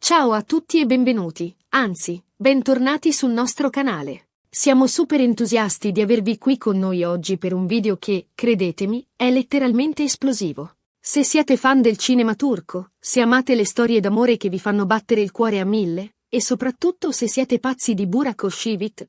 Ciao a tutti e benvenuti, anzi, bentornati sul nostro canale. Siamo super entusiasti di avervi qui con noi oggi per un video che, credetemi, è letteralmente esplosivo. Se siete fan del cinema turco, se amate le storie d'amore che vi fanno battere il cuore a mille, e soprattutto se siete pazzi di Burak Özçivit,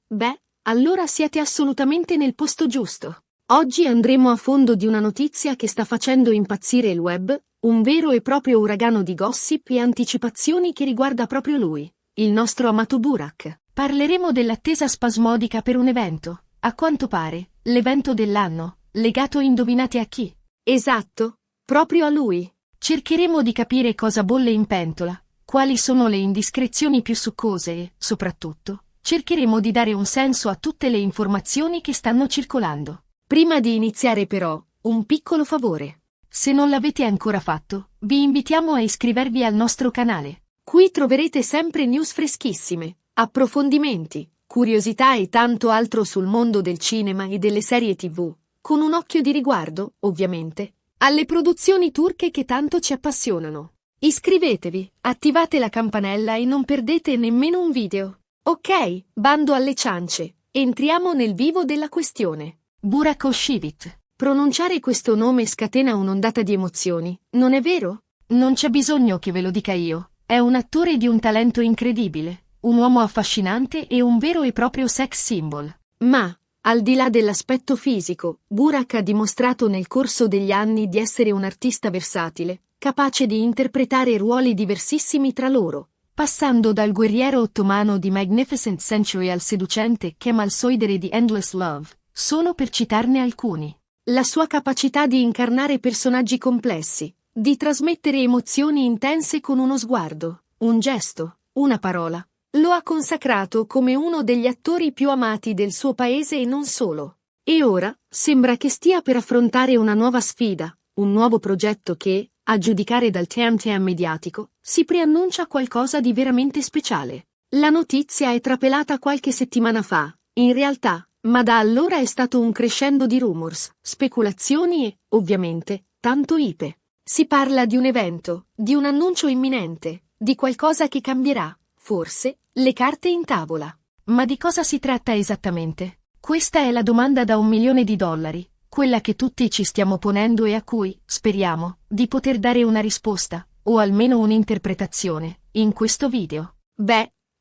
allora siete assolutamente nel posto giusto. Oggi andremo a fondo di una notizia che sta facendo impazzire il web, un vero e proprio uragano di gossip e anticipazioni che riguarda proprio lui, il nostro amato Burak. Parleremo dell'attesa spasmodica per un evento, a quanto pare, l'evento dell'anno, legato indovinate a chi? Esatto, proprio a lui. Cercheremo di capire cosa bolle in pentola, quali sono le indiscrezioni più succose e, soprattutto, cercheremo di dare un senso a tutte le informazioni che stanno circolando. Prima di iniziare però, un piccolo favore. Se non l'avete ancora fatto, vi invitiamo a iscrivervi al nostro canale. Qui troverete sempre news freschissime, approfondimenti, curiosità e tanto altro sul mondo del cinema e delle serie TV, con un occhio di riguardo, ovviamente, alle produzioni turche che tanto ci appassionano. Iscrivetevi, attivate la campanella e non perdete nemmeno un video. Ok, bando alle ciance, entriamo nel vivo della questione. Burak Özçivit. Pronunciare questo nome scatena un'ondata di emozioni, non è vero? Non c'è bisogno che ve lo dica io. È un attore di un talento incredibile, un uomo affascinante e un vero e proprio sex symbol. Ma, al di là dell'aspetto fisico, Burak ha dimostrato nel corso degli anni di essere un artista versatile, capace di interpretare ruoli diversissimi tra loro, passando dal guerriero ottomano di Magnificent Century al seducente Kemal Soydere di Endless Love, solo per citarne alcuni. La sua capacità di incarnare personaggi complessi, di trasmettere emozioni intense con uno sguardo, un gesto, una parola, lo ha consacrato come uno degli attori più amati del suo paese e non solo. E ora, sembra che stia per affrontare una nuova sfida, un nuovo progetto che, a giudicare dal tam-tam mediatico, si preannuncia qualcosa di veramente speciale. La notizia è trapelata qualche settimana fa, in realtà, ma da allora è stato un crescendo di rumors, speculazioni e, ovviamente, tanto ipe. Si parla di un evento, di un annuncio imminente, di qualcosa che cambierà, forse, le carte in tavola. Ma di cosa si tratta esattamente? Questa è la domanda da $1 milione, quella che tutti ci stiamo ponendo e a cui, speriamo, di poter dare una risposta, o almeno un'interpretazione, in questo video.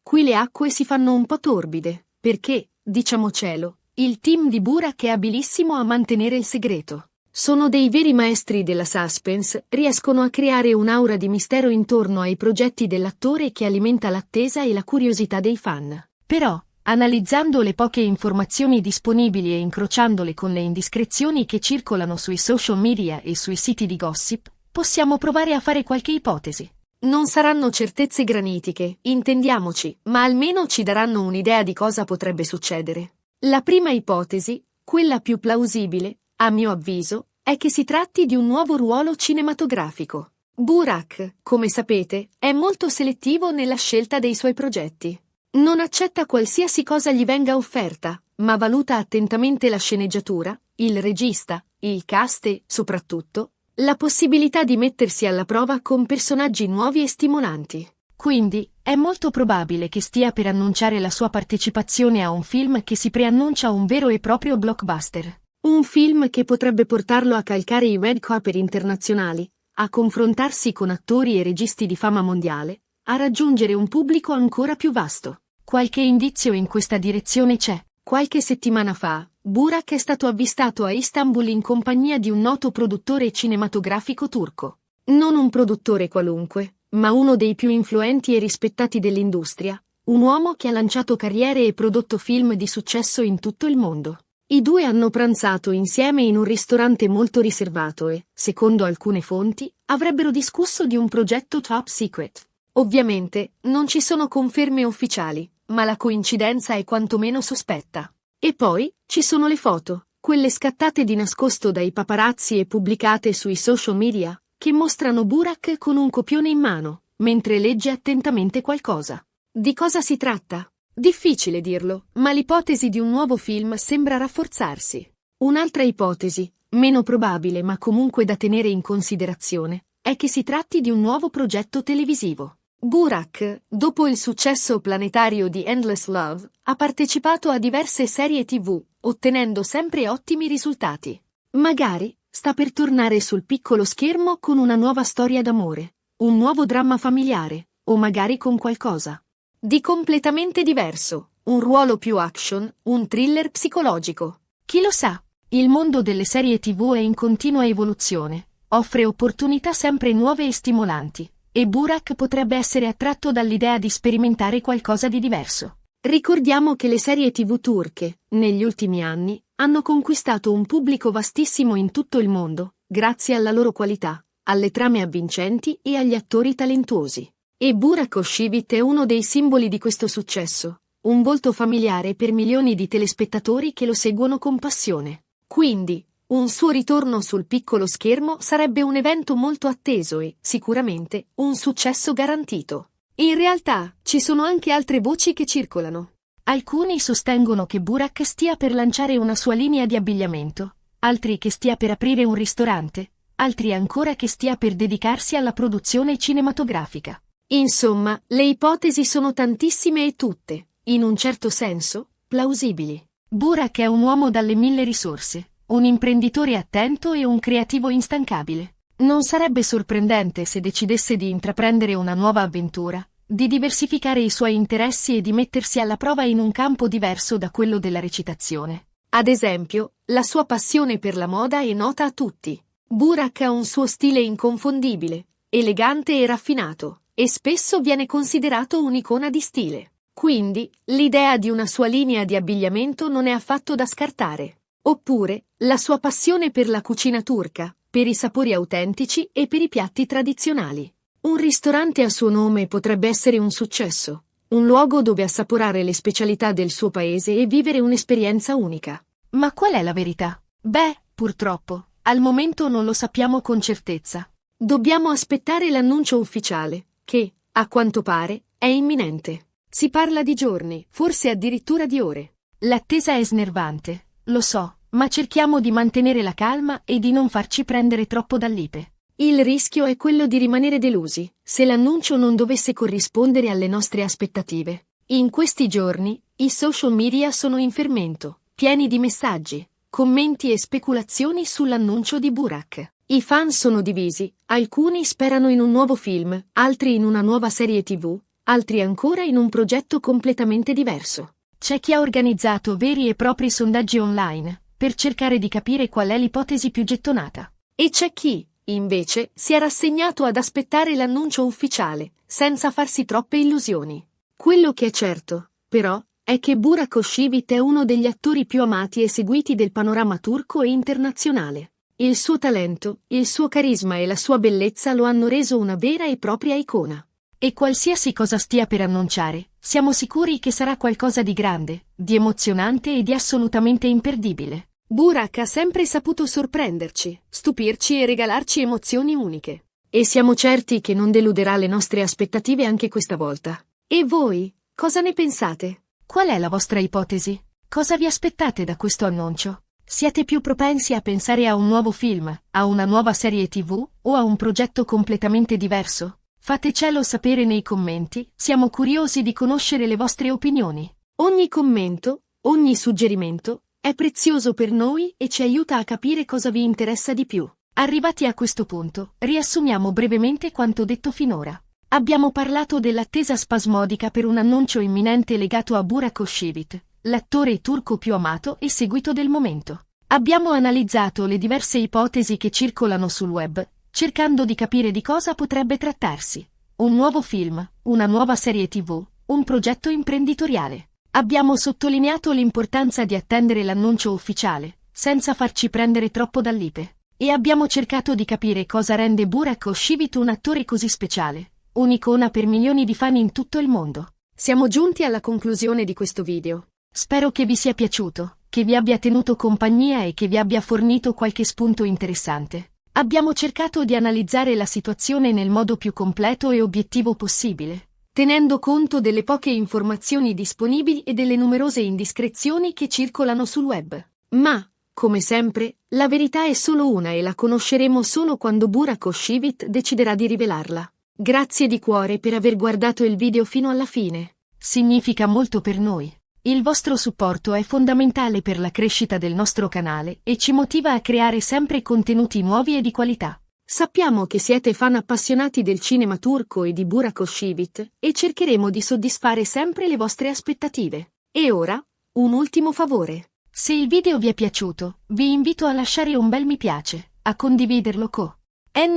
Qui le acque si fanno un po' torbide, perché, diciamocelo, il team di Burak è abilissimo a mantenere il segreto. Sono dei veri maestri della suspense, riescono a creare un'aura di mistero intorno ai progetti dell'attore che alimenta l'attesa e la curiosità dei fan. Però, analizzando le poche informazioni disponibili e incrociandole con le indiscrezioni che circolano sui social media e sui siti di gossip, possiamo provare a fare qualche ipotesi. Non saranno certezze granitiche, intendiamoci, ma almeno ci daranno un'idea di cosa potrebbe succedere. La prima ipotesi, quella più plausibile, a mio avviso, è che si tratti di un nuovo ruolo cinematografico. Burak, come sapete, è molto selettivo nella scelta dei suoi progetti. Non accetta qualsiasi cosa gli venga offerta, ma valuta attentamente la sceneggiatura, il regista, il cast e, soprattutto, la possibilità di mettersi alla prova con personaggi nuovi e stimolanti. Quindi, è molto probabile che stia per annunciare la sua partecipazione a un film che si preannuncia un vero e proprio blockbuster. Un film che potrebbe portarlo a calcare i red carpet internazionali, a confrontarsi con attori e registi di fama mondiale, a raggiungere un pubblico ancora più vasto. Qualche indizio in questa direzione c'è. Qualche settimana fa, Burak è stato avvistato a Istanbul in compagnia di un noto produttore cinematografico turco. Non un produttore qualunque, ma uno dei più influenti e rispettati dell'industria, un uomo che ha lanciato carriere e prodotto film di successo in tutto il mondo. I due hanno pranzato insieme in un ristorante molto riservato e, secondo alcune fonti, avrebbero discusso di un progetto top secret. Ovviamente, non ci sono conferme ufficiali, ma la coincidenza è quantomeno sospetta. E poi, ci sono le foto, quelle scattate di nascosto dai paparazzi e pubblicate sui social media, che mostrano Burak con un copione in mano, mentre legge attentamente qualcosa. Di cosa si tratta? Difficile dirlo, ma l'ipotesi di un nuovo film sembra rafforzarsi. Un'altra ipotesi, meno probabile ma comunque da tenere in considerazione, è che si tratti di un nuovo progetto televisivo. Burak, dopo il successo planetario di Endless Love, ha partecipato a diverse serie TV, ottenendo sempre ottimi risultati. Magari sta per tornare sul piccolo schermo con una nuova storia d'amore, un nuovo dramma familiare, o magari con qualcosa di completamente diverso, un ruolo più action, un thriller psicologico. Chi lo sa? Il mondo delle serie TV è in continua evoluzione, offre opportunità sempre nuove e stimolanti, e Burak potrebbe essere attratto dall'idea di sperimentare qualcosa di diverso. Ricordiamo che le serie TV turche, negli ultimi anni, hanno conquistato un pubblico vastissimo in tutto il mondo, grazie alla loro qualità, alle trame avvincenti e agli attori talentuosi. E Burak Özçivit è uno dei simboli di questo successo, un volto familiare per milioni di telespettatori che lo seguono con passione. Quindi, un suo ritorno sul piccolo schermo sarebbe un evento molto atteso e, sicuramente, un successo garantito. In realtà, ci sono anche altre voci che circolano. Alcuni sostengono che Burak stia per lanciare una sua linea di abbigliamento, altri che stia per aprire un ristorante, altri ancora che stia per dedicarsi alla produzione cinematografica. Insomma, le ipotesi sono tantissime e tutte, in un certo senso, plausibili. Burak è un uomo dalle mille risorse, un imprenditore attento e un creativo instancabile. Non sarebbe sorprendente se decidesse di intraprendere una nuova avventura, di diversificare i suoi interessi e di mettersi alla prova in un campo diverso da quello della recitazione. Ad esempio, la sua passione per la moda è nota a tutti. Burak ha un suo stile inconfondibile, elegante e raffinato, e spesso viene considerato un'icona di stile. Quindi, l'idea di una sua linea di abbigliamento non è affatto da scartare. Oppure, la sua passione per la cucina turca, per i sapori autentici e per i piatti tradizionali. Un ristorante a suo nome potrebbe essere un successo, un luogo dove assaporare le specialità del suo paese e vivere un'esperienza unica. Ma qual è la verità? Beh, purtroppo, al momento non lo sappiamo con certezza. Dobbiamo aspettare l'annuncio ufficiale, che, a quanto pare, è imminente. Si parla di giorni, forse addirittura di ore. L'attesa è snervante, lo so, ma cerchiamo di mantenere la calma e di non farci prendere troppo dall'ipe. Il rischio è quello di rimanere delusi, se l'annuncio non dovesse corrispondere alle nostre aspettative. In questi giorni, i social media sono in fermento, pieni di messaggi, commenti e speculazioni sull'annuncio di Burak. I fan sono divisi, alcuni sperano in un nuovo film, altri in una nuova serie TV, altri ancora in un progetto completamente diverso. C'è chi ha organizzato veri e propri sondaggi online, per cercare di capire qual è l'ipotesi più gettonata. E c'è chi, invece, si è rassegnato ad aspettare l'annuncio ufficiale, senza farsi troppe illusioni. Quello che è certo, però, è che Burak Özçivit è uno degli attori più amati e seguiti del panorama turco e internazionale. Il suo talento, il suo carisma e la sua bellezza lo hanno reso una vera e propria icona. E qualsiasi cosa stia per annunciare, siamo sicuri che sarà qualcosa di grande, di emozionante e di assolutamente imperdibile. Burak ha sempre saputo sorprenderci, stupirci e regalarci emozioni uniche. E siamo certi che non deluderà le nostre aspettative anche questa volta. E voi, cosa ne pensate? Qual è la vostra ipotesi? Cosa vi aspettate da questo annuncio? Siete più propensi a pensare a un nuovo film, a una nuova serie TV o a un progetto completamente diverso? Fatecelo sapere nei commenti, siamo curiosi di conoscere le vostre opinioni. Ogni commento, ogni suggerimento, è prezioso per noi e ci aiuta a capire cosa vi interessa di più. Arrivati a questo punto, riassumiamo brevemente quanto detto finora. Abbiamo parlato dell'attesa spasmodica per un annuncio imminente legato a Burak Özçivit, l'attore turco più amato e seguito del momento. Abbiamo analizzato le diverse ipotesi che circolano sul web, cercando di capire di cosa potrebbe trattarsi. Un nuovo film, una nuova serie TV, un progetto imprenditoriale. Abbiamo sottolineato l'importanza di attendere l'annuncio ufficiale, senza farci prendere troppo dall'ipe. E abbiamo cercato di capire cosa rende Burak Özçivit un attore così speciale, un'icona per milioni di fan in tutto il mondo. Siamo giunti alla conclusione di questo video. Spero che vi sia piaciuto, che vi abbia tenuto compagnia e che vi abbia fornito qualche spunto interessante. Abbiamo cercato di analizzare la situazione nel modo più completo e obiettivo possibile, tenendo conto delle poche informazioni disponibili e delle numerose indiscrezioni che circolano sul web. Ma, come sempre, la verità è solo una e la conosceremo solo quando Burak Özçivit deciderà di rivelarla. Grazie di cuore per aver guardato il video fino alla fine. Significa molto per noi. Il vostro supporto è fondamentale per la crescita del nostro canale e ci motiva a creare sempre contenuti nuovi e di qualità. Sappiamo che siete fan appassionati del cinema turco e di Burak Özçivit e cercheremo di soddisfare sempre le vostre aspettative. E ora, un ultimo favore. Se il video vi è piaciuto, vi invito a lasciare un bel mi piace, a condividerlo con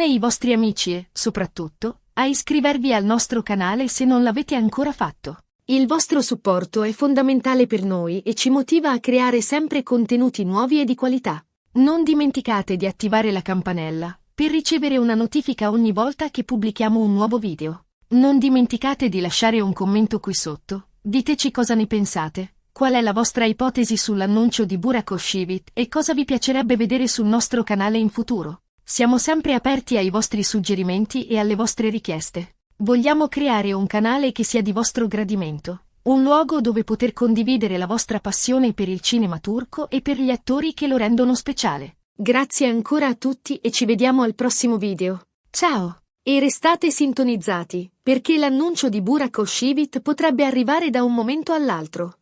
i vostri amici e, soprattutto, a iscrivervi al nostro canale se non l'avete ancora fatto. Il vostro supporto è fondamentale per noi e ci motiva a creare sempre contenuti nuovi e di qualità. Non dimenticate di attivare la campanella per ricevere una notifica ogni volta che pubblichiamo un nuovo video. Non dimenticate di lasciare un commento qui sotto, diteci cosa ne pensate, qual è la vostra ipotesi sull'annuncio di Burak Özçivit e cosa vi piacerebbe vedere sul nostro canale in futuro. Siamo sempre aperti ai vostri suggerimenti e alle vostre richieste. Vogliamo creare un canale che sia di vostro gradimento, un luogo dove poter condividere la vostra passione per il cinema turco e per gli attori che lo rendono speciale. Grazie ancora a tutti e ci vediamo al prossimo video. Ciao! E restate sintonizzati, perché l'annuncio di Burak Özçivit potrebbe arrivare da un momento all'altro.